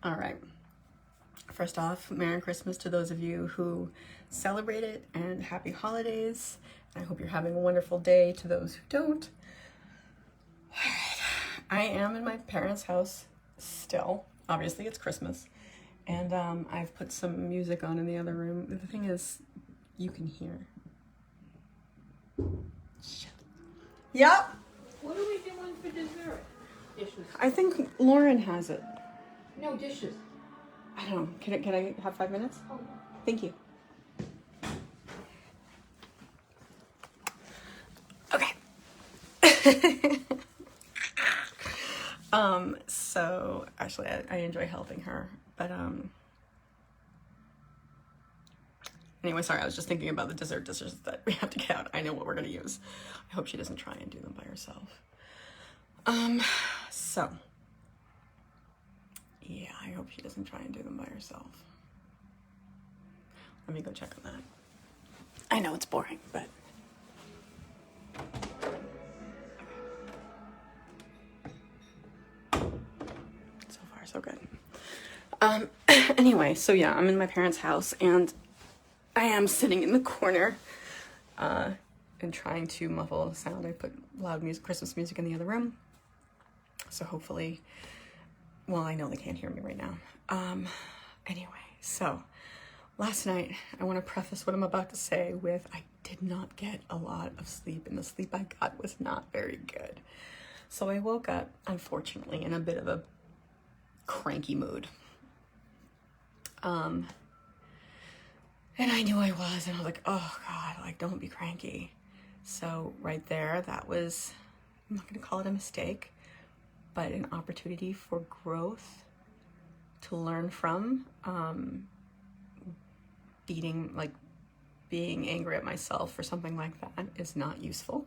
All right. First off, Merry Christmas to those of you who celebrate it, and happy holidays. I hope you're having a wonderful day to those who don't. All right. I am in my parents' house still. Obviously, it's Christmas. And I've put some music on in the other room. The thing is, you can hear. Shit. Yep. What are we doing for dessert? Dishes. I think Lauren has it. No dishes. I don't know. Can I have 5 minutes? Oh. Thank you. Okay. So actually I enjoy helping her, but anyway, sorry, I was just thinking about the dessert dishes that we have to get out. I know what we're gonna use. I hope she doesn't try and do them by herself. So yeah, I hope she doesn't try and do them by herself. Let me go check on that. I know it's boring, but so far so good. Anyway, so yeah, I'm in my parents' house and I am sitting in the corner and trying to muffle the sound. I put loud music, Christmas music in the other room. So hopefully, well, I know they can't hear me right now. Anyway, so last night, I want to preface what I'm about to say with I did not get a lot of sleep, and the sleep I got was not very good. So I woke up, unfortunately, in a bit of a cranky mood. And I knew I was, and I was like, oh God, like, don't be cranky. So right there, that was, I'm not gonna call it a mistake, but an opportunity for growth to learn from. Being angry at myself for something like that is not useful.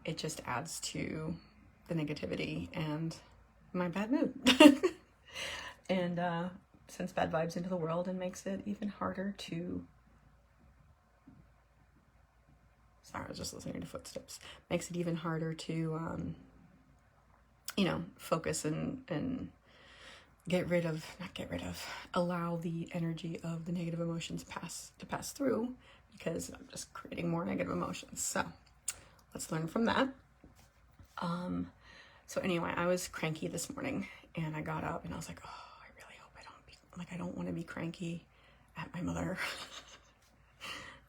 It just adds to the negativity and my bad mood. And sends bad vibes into the world and makes it even harder to, sorry, I was just listening to footsteps, makes it even harder to, focus and allow the energy of the negative emotions to pass through, because I'm just creating more negative emotions. So let's learn from that. So anyway, I was cranky this morning and I got up and I was like, oh, I really hope I don't want to be cranky at my mother.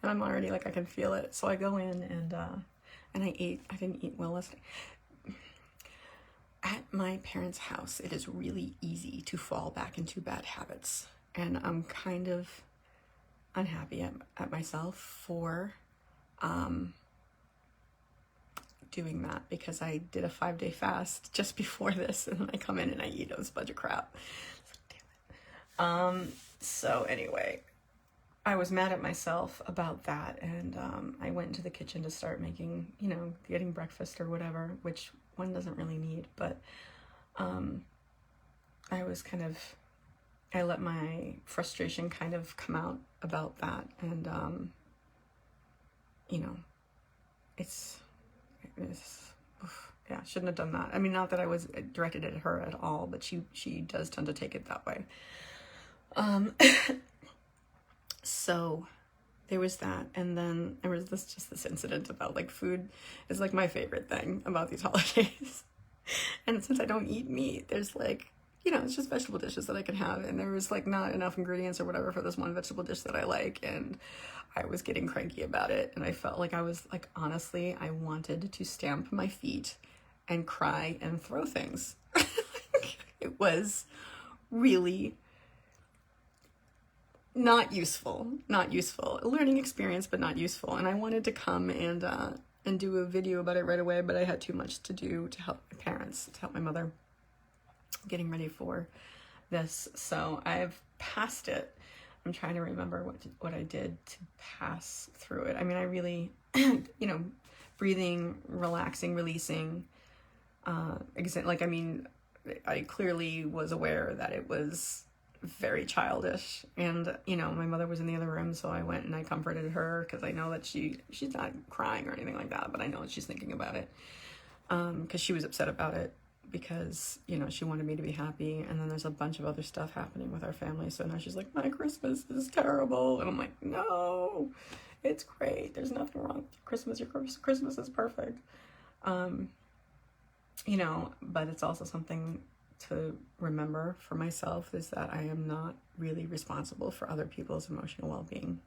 And I'm already like, I can feel it. So I go in and I didn't eat well last night. At my parents' house, it is really easy to fall back into bad habits. And I'm kind of unhappy at myself for doing that, because I did a 5-day fast just before this, and then I come in and I eat this bunch of crap. Damn it. So anyway, I was mad at myself about that, and I went into the kitchen to start making, getting breakfast or whatever, which one doesn't really need, but I let my frustration kind of come out about that, and yeah, shouldn't have done that. I mean, not that I was directed at her at all, but she does tend to take it that way. So there was that, and then there was this incident about, like, food is like my favorite thing about these holidays. And since I don't eat meat, there's like, it's just vegetable dishes that I can have, and there was like not enough ingredients or whatever for this one vegetable dish that I like, and I was getting cranky about it, and I felt like I was like, honestly, I wanted to stamp my feet and cry and throw things. It was really not useful. A learning experience, but not useful. And I wanted to come and do a video about it right away, but I had too much to do to help my parents, to help my mother getting ready for this. So I've passed it. I'm trying to remember what I did to pass through it. I mean, I really, breathing, relaxing, releasing, I clearly was aware that it was very childish, and my mother was in the other room, so I went and I comforted her, because I know that she's not crying or anything like that, but I know that she's thinking about it, because she was upset about it because, you know, she wanted me to be happy, and then there's a bunch of other stuff happening with our family, so now she's like, my Christmas is terrible, and I'm like, no, it's great, there's nothing wrong with Christmas, your Christmas is perfect. You know, but it's also something to remember for myself, is that I am not really responsible for other people's emotional well-being.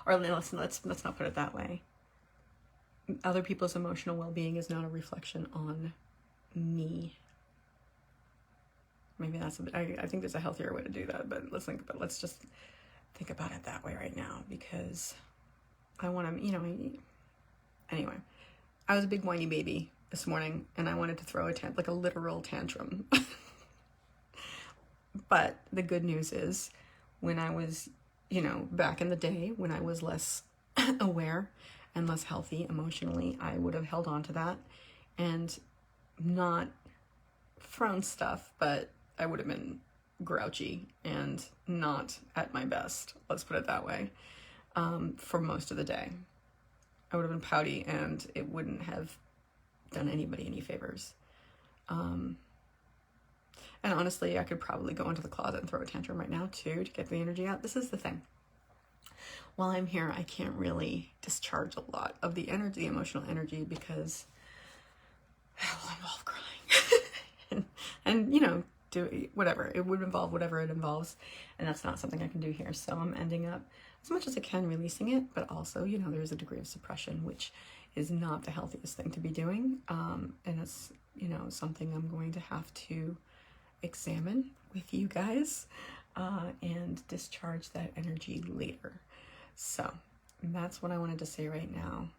Or let's not put it that way. Other people's emotional well-being is not a reflection on me. Maybe that's I think there's a healthier way to do that, but let's just think about it that way right now, because I want to, you know, anyway, I was a big whiny baby this morning, and I wanted to throw like a literal tantrum. But the good news is, when I was, you know, back in the day when I was less aware and less healthy emotionally, I would have held on to that and not thrown stuff, but I would have been grouchy and not at my best, let's put it that way, for most of the day. I would have been pouty, and it wouldn't have done anybody any favors. And honestly, I could probably go into the closet and throw a tantrum right now too to get the energy out. This is the thing. While I'm here, I can't really discharge a lot of the energy, the emotional energy, because it will involve crying. and you know, do whatever. It would involve whatever it involves, and that's not something I can do here. So I'm ending up, as much as I can, releasing it, but also, you know, there's a degree of suppression, which is not the healthiest thing to be doing. And it's, you know, something I'm going to have to examine with you guys, and discharge that energy later. So that's what I wanted to say right now.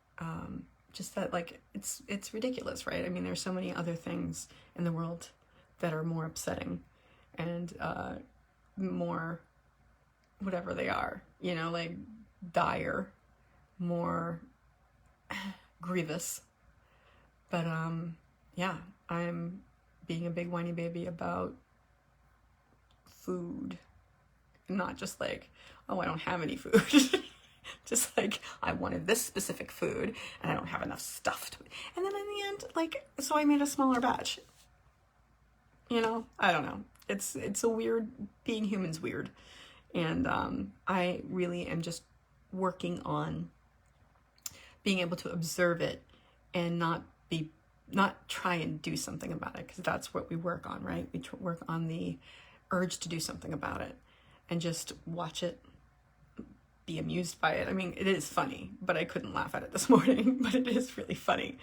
Just that, like, it's ridiculous, right? I mean, there's so many other things in the world that are more upsetting and more whatever they are, you know, like dire, more grievous. But yeah, I'm being a big whiny baby about food. Not just like, oh, I don't have any food. Just like, I wanted this specific food and I don't have enough stuff to, and then in the end, like, so I made a smaller batch. You know, I don't know. It's a weird, being human's weird. And I really am just working on being able to observe it and not try and do something about it, because that's what we work on, right? We work on the urge to do something about it and just watch it, be amused by it. I mean, it is funny, but I couldn't laugh at it this morning, but it is really funny.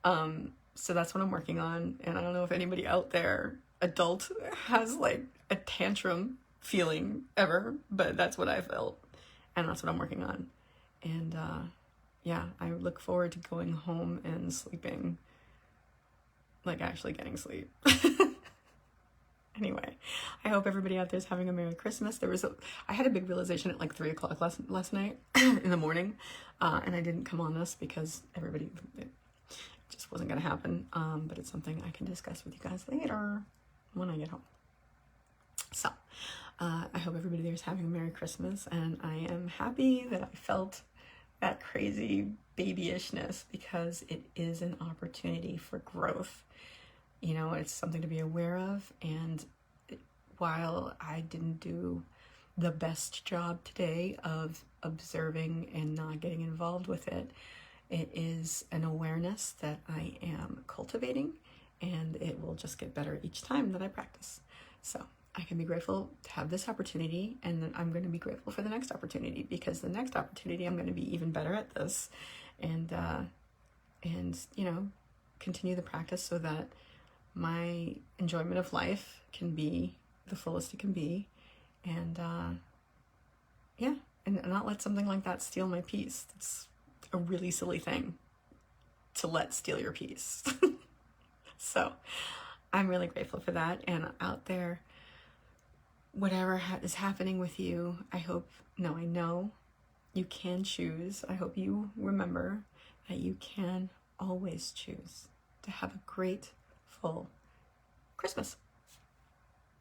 So that's what I'm working on. And I don't know if anybody out there, adult, has like a tantrum feeling ever, but that's what I felt, and that's what I'm working on. And yeah, I look forward to going home and sleeping, like actually getting sleep. Anyway, I hope everybody out there is having a Merry Christmas. I had a big realization at like 3 o'clock last night in the morning, and I didn't come on this because it just wasn't going to happen. But it's something I can discuss with you guys later when I get home. So I hope everybody there is having a Merry Christmas, and I am happy that I felt that crazy babyishness, because it is an opportunity for growth. You know, it's something to be aware of. And while I didn't do the best job today of observing and not getting involved with it, it is an awareness that I am cultivating, and it will just get better each time that I practice. So I can be grateful to have this opportunity, and then I'm going to be grateful for the next opportunity, because the next opportunity I'm going to be even better at this, and you know, continue the practice so that my enjoyment of life can be the fullest it can be, and yeah, and not let something like that steal my peace. It's a really silly thing to let steal your peace. So I'm really grateful for that. And out there, whatever is happening with you, I know you can choose. I hope you remember that you can always choose to have a great, full Christmas.